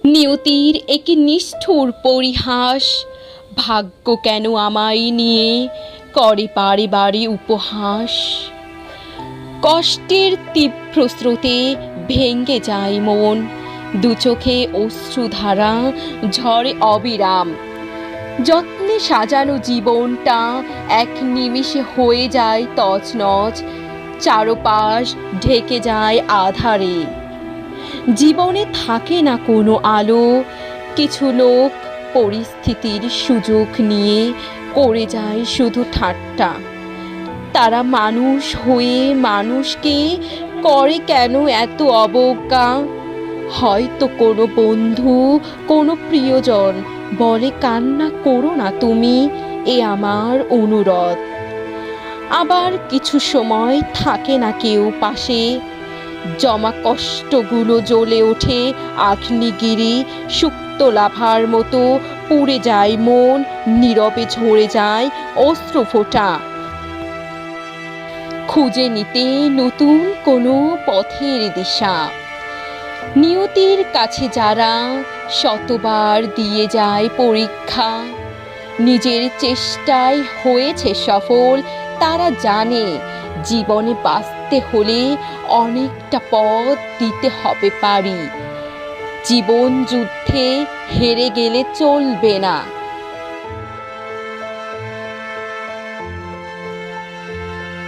নিয়তির একে নিষ্ঠুর পরিহাস, ভাগ্য কেন আমায় নিয়ে করে বারে বারে উপহাস। কষ্টের তীব্র স্রোতে ভেঙে যায় মন, দু চোখে অশ্রুধারা ঝরে অবিরাম। যত্নে সাজানো জীবনটা এক নিমিষে হয়ে যায় তছনছ, চারপাশ ঢেকে যায় আধারে। জীবনে থাকে না কোনো আলো, কিছু লোক পরিস্থিতির সুযোগ নিয়ে করে যায় শুধু ঠাট্টা। তারা মানুষ হয়ে মানুষকে করে কেন এত অবজ্ঞা? হয়তো কোনো বন্ধু, কোনো প্রিয়জন বলে কান্না করো না তুমি, এ আমার অনুরোধ। আবার কিছু সময় থাকে না কেউ পাশে, জমা কষ্টগুলো জ্বলে ওঠে আগ্নেয়গিরি, সুপ্ত লাভার মতো পুড়ে যায় মন, নীরবে ঝরে যায় অশ্রুফোঁটা। খুঁজে নিতে নতুন কোনো পথের দিশা। নিয়তির কাছে যারা শতবার দিয়ে যায় পরীক্ষা, নিজের চেষ্টায় হয়েছে সফল, তারা জানে জীবনে বাঁচতে হলে অনেকটা পথ দিতে হবে পারি। জীবন যুদ্ধে হেরে গেলে চলবে না।